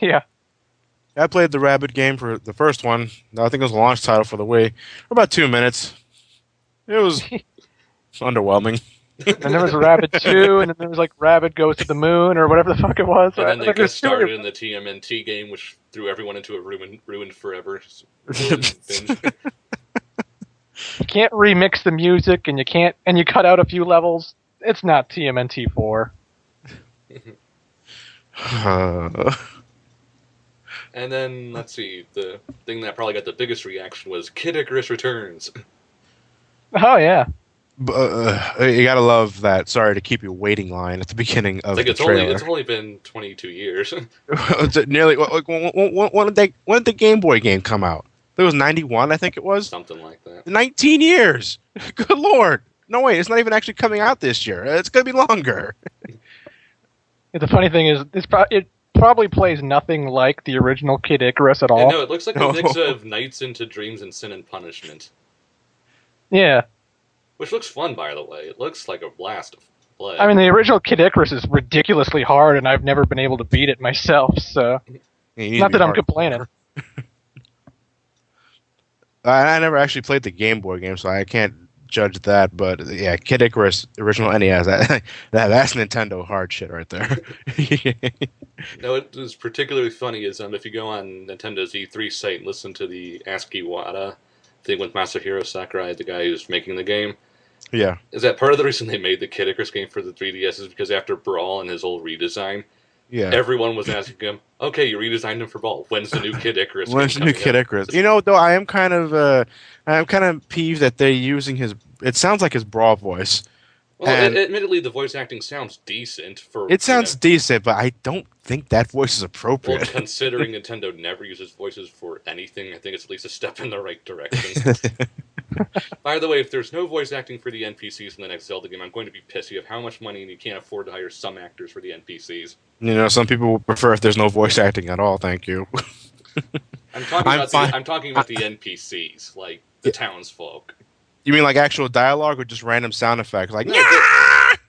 Yeah. I played the Rabbit game for the first one. I think it was a launch title for the Wii. For about 2 minutes. It was underwhelming. And there was Rabbit 2, and then there was like Rabbit Goes to the Moon, or whatever the fuck it was. And then they Like, guest started in the TMNT game, which threw everyone into a ruined forever. Binge. You can't remix the music, and you cut out a few levels. It's not TMNT 4. And then, let's see, the thing that probably got the biggest reaction was Kid Icarus Returns. Oh, yeah. You gotta love that. Sorry to keep you waiting line at the beginning of the trailer. It's only been 22 years. It's nearly when did the Game Boy game come out? It was 91, I think it was. Something like that. 19 years. Good lord. No wait, it's not even actually coming out this year. It's gonna be longer. The funny thing is, it probably plays nothing like the original Kid Icarus at all. No, it looks like a mix of Nights into Dreams and Sin and Punishment. Yeah. Which looks fun, by the way. It looks like a blast of play. I mean, the original Kid Icarus is ridiculously hard, and I've never been able to beat it myself, so... Not that I'm complaining. I never actually played the Game Boy game, so I can't judge that, but yeah, Kid Icarus, original NES, that's Nintendo hard shit right there. No, it was particularly funny is if you go on Nintendo's E3 site and listen to the Ask Iwata thing with Masahiro Sakurai, the guy who's making the game. Yeah. Is that part of the reason they made the Kid Icarus game for the 3DS is because after Brawl and his old redesign, everyone was asking him, okay, you redesigned him for Brawl. When's the new Kid Icarus? When's the new Kid Icarus? You know, though, I'm kind of peeved that they're using it sounds like his Brawl voice. Well, admittedly, the voice acting sounds decent for... It sounds decent, but I don't think that voice is appropriate. Well, considering Nintendo never uses voices for anything, I think it's at least a step in the right direction. By the way, if there's no voice acting for the NPCs in the next Zelda game, I'm going to be pissed. You have how much money and you can't afford to hire some actors for the NPCs. You know, some people would prefer if there's no voice acting at all, thank you. I'm talking about the NPCs, like the townsfolk. You mean like actual dialogue or just random sound effects? Like,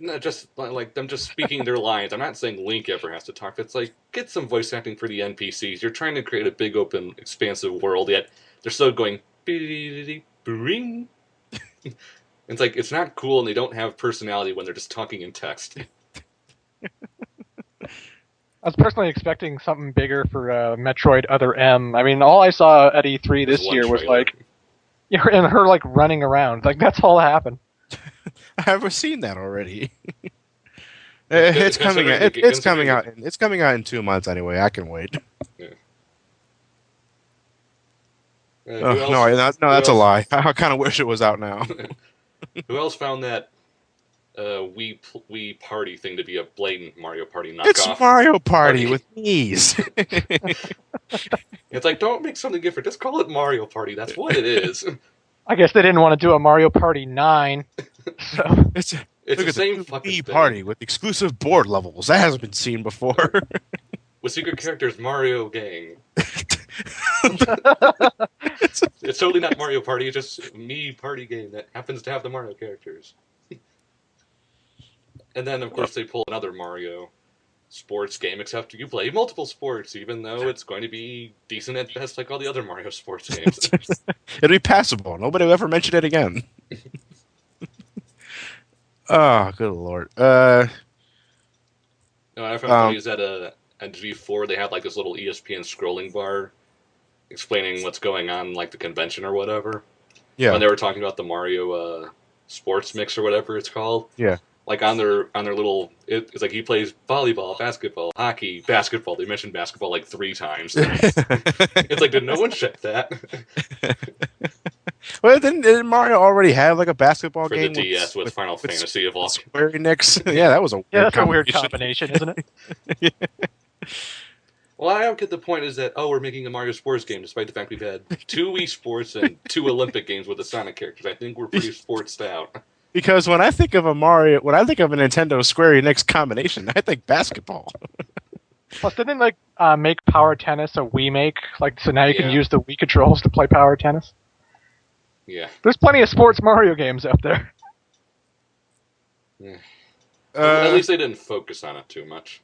no, just like them just speaking their lines. I'm not saying Link ever has to talk. It's like, get some voice acting for the NPCs. You're trying to create a big, open, expansive world, yet they're still going... Bring. It's like, it's not cool and they don't have personality when they're just talking in text. I was personally expecting something bigger for Metroid Other M. I mean, all I saw at E3 this year was like... and her like running around. Like, that's all that happened. I've seen that already. It's coming out. It's coming out. It's coming out in 2 months anyway. I can wait. Yeah. No, that's a lie. I kind of wish it was out now. Who else found that Wii Party thing to be a blatant Mario Party knockoff? It's Mario Party with knees. It's like, don't make something different. Just call it Mario Party. That's what it is. I guess they didn't want to do a Mario Party 9. So. It's the same fucking Wii Party with exclusive board levels. That hasn't been seen before. With secret characters, Mario Gang. It's totally not Mario Party. It's just me party game that happens to have the Mario characters. And then, of course, they pull another Mario sports game, except you play multiple sports, even though it's going to be decent at best like all the other Mario sports games. It'll be passable. Nobody will ever mention it again. Oh, good lord. No, I found funny is that at G4 they had like this little ESPN scrolling bar explaining what's going on, like the convention or whatever. Yeah. When they were talking about the Mario sports mix or whatever it's called. Yeah. Like on their little, it's like he plays volleyball, basketball, hockey, basketball. They mentioned basketball like 3 times. It's like, did no one check that? Well, didn't Mario already have like a basketball game for the DS with Final Fantasy of all? Square Enix. Yeah, that was a weird combination, isn't it? Yeah. Well, I don't get the point is that, we're making a Mario Sports game, despite the fact we've had 2 Wii Sports and 2 Olympic games with the Sonic characters. I think we're pretty sportsed out. Because when I think of a Nintendo Square Enix combination, I think basketball. Plus, didn't like make Power Tennis a Wii make? Like, so now you can use the Wii controls to play Power Tennis. Yeah. There's plenty of sports Mario games out there. Yeah. At least they didn't focus on it too much.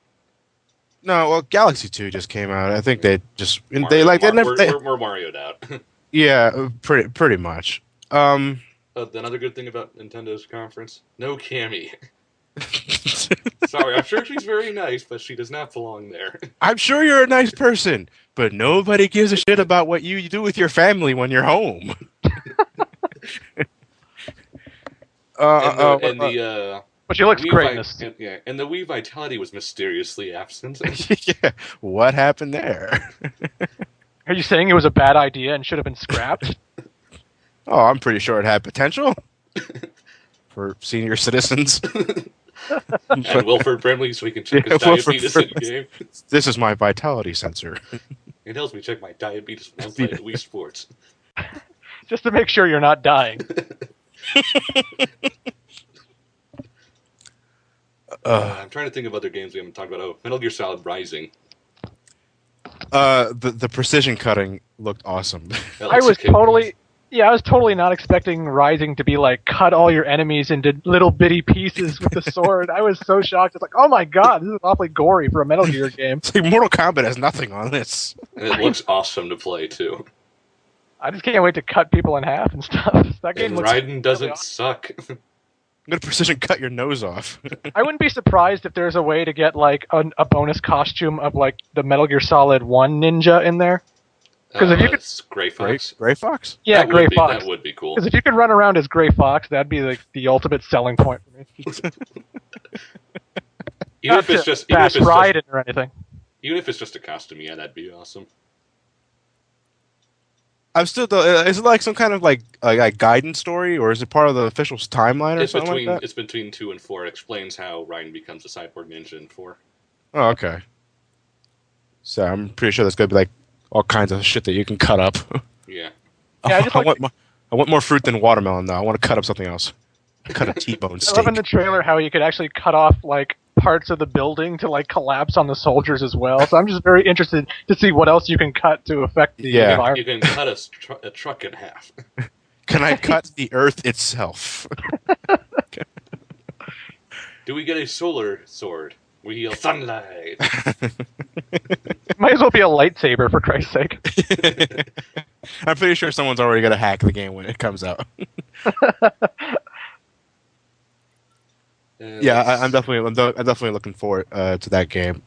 No, well, Galaxy 2 just came out. I think they just Mario, they like they never. we're Mario'd out. Yeah, pretty much. Another good thing about Nintendo's conference: no Cammy. Sorry, I'm sure she's very nice, but she does not belong there. I'm sure you're a nice person, but nobody gives a shit about what you do with your family when you're home. But she looks great in this. Yeah, and the Wii Vitality was mysteriously absent. Yeah, what happened there? Are you saying it was a bad idea and should have been scrapped? Oh, I'm pretty sure it had potential for senior citizens. And Wilford Brimley, so we can check his diabetes in game. This is my vitality sensor. It helps me check my diabetes when I'm playing Wii Sports. Just to make sure you're not dying. I'm trying to think of other games we haven't talked about. Oh, Metal Gear Solid Rising. The precision cutting looked awesome. I was totally not expecting Rising to be like cut all your enemies into little bitty pieces with the sword. I was so shocked. It's like, oh my god, this is awfully gory for a Metal Gear game. It's like Mortal Kombat has nothing on this. And it looks awesome to play too. I just can't wait to cut people in half and stuff. That game looks Raiden doesn't awesome. suck. I'm gonna precision cut your nose off. I wouldn't be surprised if there's a way to get like a bonus costume of like the Metal Gear Solid 1 ninja in there. Because if you could, Gray Fox. Gray Fox? Yeah, Gray Fox. That would be cool. Because if you could run around as Gray Fox, that'd be like the ultimate selling point for me. Even if it's just Raiden or anything. Even if it's just a costume, yeah, that'd be awesome. I'm still. Is it like some kind of like guidance story, or is it part of the official timeline or something like that? It's between 2 and 4. It explains how Raiden becomes a cyborg ninja in 4. Oh, okay. So I'm pretty sure there's gonna be like all kinds of shit that you can cut up. Yeah. Yeah, I want more fruit than watermelon though. I want to cut up something else. Cut a T-bone steak. I love in the trailer how you could actually cut off like parts of the building to like collapse on the soldiers as well. So I'm just very interested to see what else you can cut to affect the environment. You can cut a truck in half. Can I cut the earth itself? Do we get a solar sword? We heal sunlight. Might as well be a lightsaber for Christ's sake. I'm pretty sure someone's already gonna hack the game when it comes out. Yeah, I'm definitely looking forward to that game.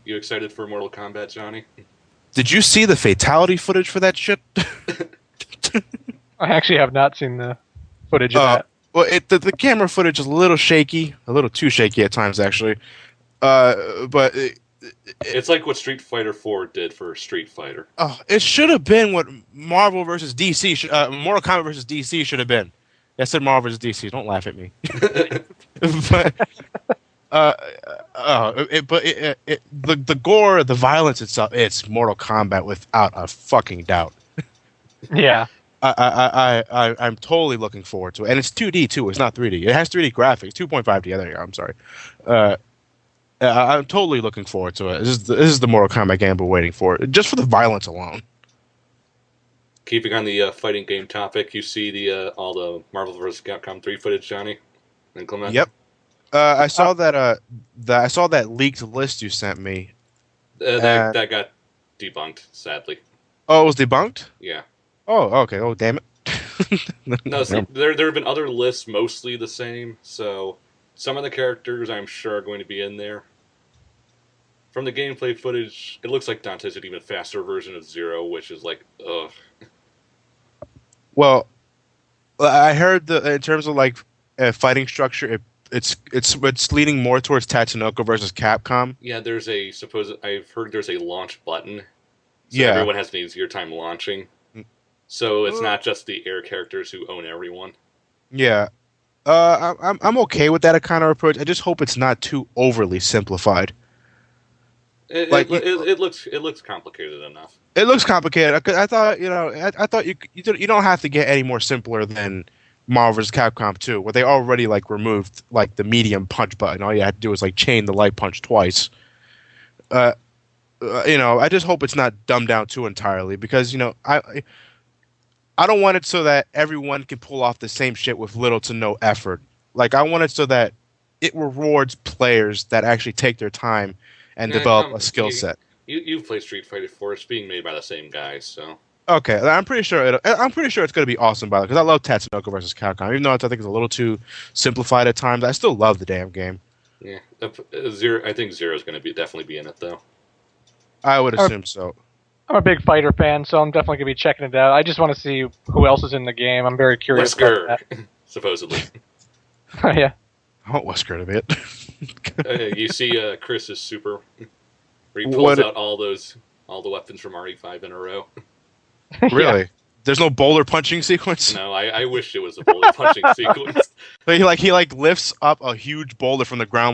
You excited for Mortal Kombat, Johnny? Did you see the fatality footage for that shit? I actually have not seen the footage of that. Well, the camera footage is a little shaky, a little too shaky at times, actually. But it's like what Street Fighter 4 did for Street Fighter. Oh, it should have been what Marvel versus DC, Mortal Kombat versus DC should have been. I said Marvel versus DC. Don't laugh at me. But the gore, the violence itself, it's Mortal Kombat without a fucking doubt. Yeah. I'm totally looking forward to it, and it's 2D too. It's not 3D. It has 3D graphics, 2.5D. There you go. I'm sorry. I'm totally looking forward to it. This is the Mortal Kombat game I've been waiting for, just for the violence alone. Keeping on the fighting game topic, you see all the Marvel vs. Capcom 3 footage, Johnny and Clement? Yep. I saw that. I saw that leaked list you sent me. That got debunked, sadly. Oh, it was debunked? Yeah. Oh, okay. Oh, damn it. No, see, there have been other lists mostly the same, so some of the characters I'm sure are going to be in there. From the gameplay footage, it looks like Dante's an even faster version of Zero, which is like, ugh. Well, I heard in terms of like fighting structure, it's leaning more towards Tatsunoko versus Capcom. Yeah, I've heard there's a launch button, so yeah, everyone has an easier time launching. So it's not just the air characters who own everyone. Yeah, I'm okay with that kind of approach. I just hope it's not too overly simplified. It looks complicated enough. It looks complicated. I thought I thought you don't have to get any more simpler than Marvel vs. Capcom 2, where they already like removed like the medium punch button. All you had to do was like chain the light punch twice. I just hope it's not dumbed down too entirely, because I don't want it so that everyone can pull off the same shit with little to no effort. Like, I want it so that it rewards players that actually take their time and Nah, develop a skill set. You play Street Fighter 4. It's being made by the same guy, so. Okay, I'm pretty sure it's going to be awesome, by the way, because I love Tatsunoko versus Capcom. Even though I think it's a little too simplified at times, I still love the damn game. Yeah, Zero. I think Zero's going to definitely be in it though. I would assume so. I'm a big fighter fan, so I'm definitely going to be checking it out. I just want to see who else is in the game. I'm very curious about Wesker, supposedly. that. Yeah. I want Wesker to be it. You see Chris's super, where he pulls out all the weapons from RE5 in a row. Really? Yeah. There's no boulder punching sequence? No, I wish it was a bullet punching sequence. He lifts up a huge boulder from the ground like